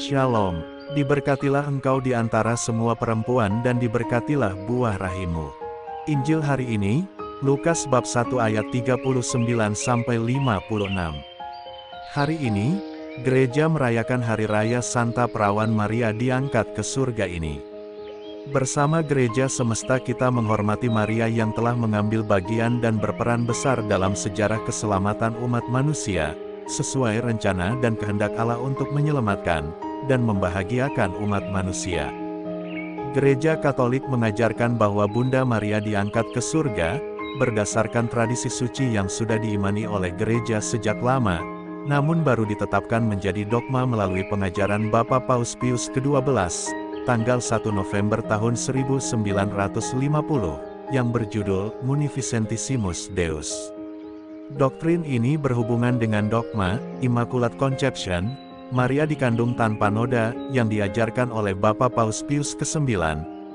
Shalom, diberkatilah engkau di antara semua perempuan dan diberkatilah buah rahimmu. Injil hari ini, Lukas bab 1 ayat 39-56. Hari ini, gereja merayakan Hari Raya Santa Perawan Maria diangkat ke surga ini. Bersama gereja semesta kita menghormati Maria yang telah mengambil bagian dan berperan besar dalam sejarah keselamatan umat manusia, sesuai rencana dan kehendak Allah untuk menyelamatkan dan membahagiakan umat manusia. Gereja Katolik mengajarkan bahwa Bunda Maria diangkat ke surga, berdasarkan tradisi suci yang sudah diimani oleh gereja sejak lama, namun baru ditetapkan menjadi dogma melalui pengajaran Bapa Paus Pius ke-12, tanggal 1 November tahun 1950, yang berjudul Munificentissimus Deus. Doktrin ini berhubungan dengan dogma Immaculate Conception, Maria dikandung tanpa noda, yang diajarkan oleh Bapa Paus Pius ke-9,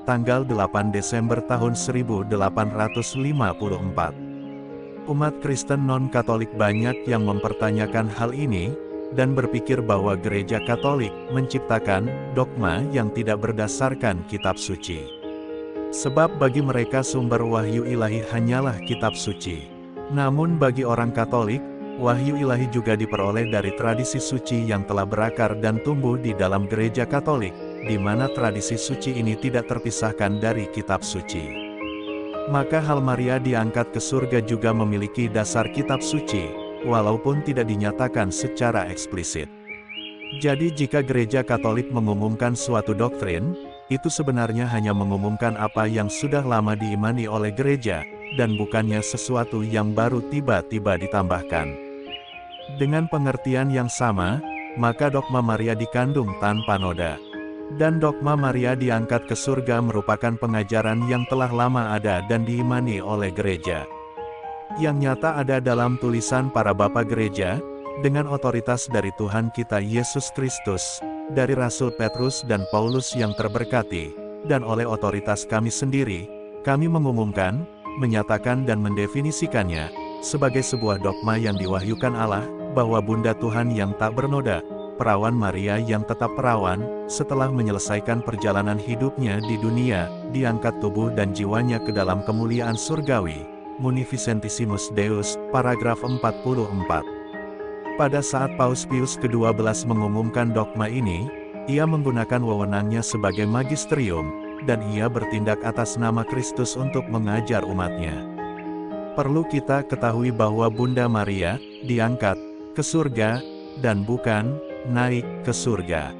tanggal 8 Desember tahun 1854. Umat Kristen non-Katolik banyak yang mempertanyakan hal ini, dan berpikir bahwa gereja Katolik menciptakan dogma yang tidak berdasarkan kitab suci. Sebab bagi mereka sumber wahyu ilahi hanyalah kitab suci. Namun bagi orang Katolik, wahyu ilahi juga diperoleh dari tradisi suci yang telah berakar dan tumbuh di dalam gereja Katolik, di mana tradisi suci ini tidak terpisahkan dari kitab suci. Maka hal Maria diangkat ke surga juga memiliki dasar kitab suci, walaupun tidak dinyatakan secara eksplisit. Jadi jika gereja Katolik mengumumkan suatu doktrin, itu sebenarnya hanya mengumumkan apa yang sudah lama diimani oleh gereja, dan bukannya sesuatu yang baru tiba-tiba ditambahkan. Dengan pengertian yang sama, maka dogma Maria dikandung tanpa noda, dan dogma Maria diangkat ke surga merupakan pengajaran yang telah lama ada dan diimani oleh gereja. Yang nyata ada dalam tulisan para bapa gereja, dengan otoritas dari Tuhan kita Yesus Kristus, dari Rasul Petrus dan Paulus yang terberkati, dan oleh otoritas kami sendiri, kami mengumumkan, menyatakan dan mendefinisikannya, sebagai sebuah dogma yang diwahyukan Allah, bahwa Bunda Tuhan yang tak bernoda, Perawan Maria yang tetap perawan, setelah menyelesaikan perjalanan hidupnya di dunia, diangkat tubuh dan jiwanya ke dalam kemuliaan surgawi. Munificentissimus Deus, paragraf 44. Pada saat Paus Pius ke-12 mengumumkan dogma ini, ia menggunakan wewenangnya sebagai magisterium, dan ia bertindak atas nama Kristus untuk mengajar umatnya. Perlu kita ketahui bahwa Bunda Maria diangkat ke surga, dan bukan naik ke surga.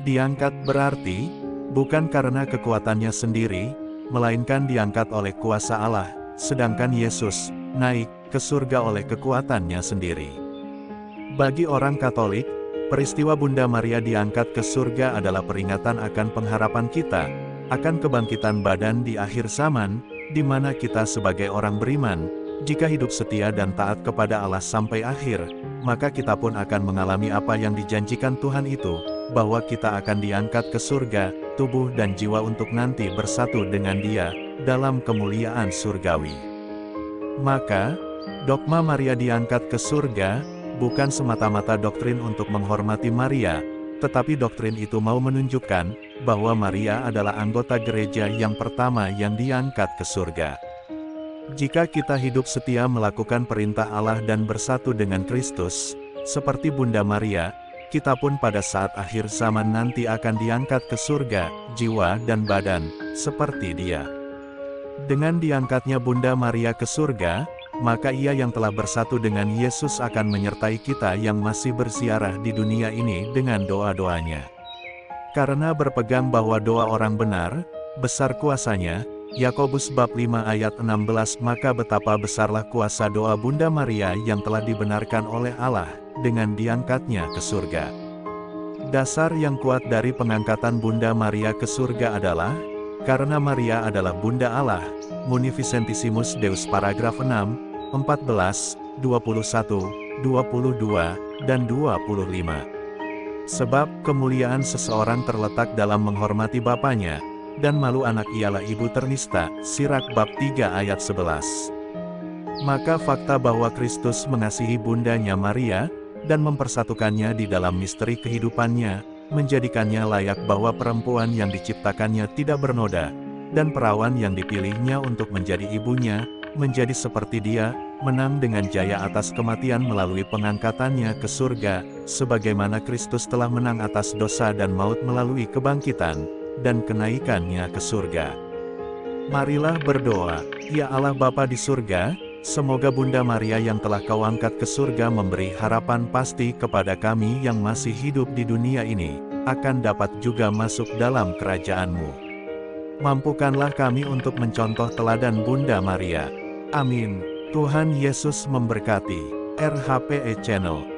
Diangkat berarti, bukan karena kekuatannya sendiri, melainkan diangkat oleh kuasa Allah, sedangkan Yesus naik ke surga oleh kekuatannya sendiri. Bagi orang Katolik, peristiwa Bunda Maria diangkat ke surga adalah peringatan akan pengharapan kita akan kebangkitan badan di akhir zaman, di mana kita sebagai orang beriman, jika hidup setia dan taat kepada Allah sampai akhir, maka kita pun akan mengalami apa yang dijanjikan Tuhan itu, bahwa kita akan diangkat ke surga, tubuh dan jiwa untuk nanti bersatu dengan Dia, dalam kemuliaan surgawi. Maka, dogma Maria diangkat ke surga, bukan semata-mata doktrin untuk menghormati Maria, tetapi doktrin itu mau menunjukkan bahwa Maria adalah anggota gereja yang pertama yang diangkat ke surga. Jika kita hidup setia melakukan perintah Allah dan bersatu dengan Kristus, seperti Bunda Maria, kita pun pada saat akhir zaman nanti akan diangkat ke surga, jiwa dan badan, seperti Dia. Dengan diangkatnya Bunda Maria ke surga, maka ia yang telah bersatu dengan Yesus akan menyertai kita yang masih bersiarah di dunia ini dengan doa-doanya. Karena berpegang bahwa doa orang benar, besar kuasanya, Yakobus bab 5 ayat 16, maka betapa besarlah kuasa doa Bunda Maria yang telah dibenarkan oleh Allah, dengan diangkatnya ke surga. Dasar yang kuat dari pengangkatan Bunda Maria ke surga adalah, karena Maria adalah Bunda Allah, Munificentissimus Deus, paragraf 6, 14, 21, 22, dan 25. Sebab kemuliaan seseorang terletak dalam menghormati bapaknya, dan malu anak ialah ibu ternista, Sirak bab 3 ayat 11. Maka fakta bahwa Kristus mengasihi bundanya Maria, dan mempersatukannya di dalam misteri kehidupannya, menjadikannya layak bahwa perempuan yang diciptakannya tidak bernoda, dan perawan yang dipilihnya untuk menjadi ibunya, menjadi seperti dia, menang dengan jaya atas kematian melalui pengangkatannya ke surga, sebagaimana Kristus telah menang atas dosa dan maut melalui kebangkitan, dan kenaikannya ke surga. Marilah berdoa. Ya Allah Bapa di surga, semoga Bunda Maria yang telah Kau angkat ke surga memberi harapan pasti kepada kami yang masih hidup di dunia ini, akan dapat juga masuk dalam kerajaan-Mu. Mampukanlah kami untuk mencontoh teladan Bunda Maria. Amin. Tuhan Yesus memberkati. RHPE Channel.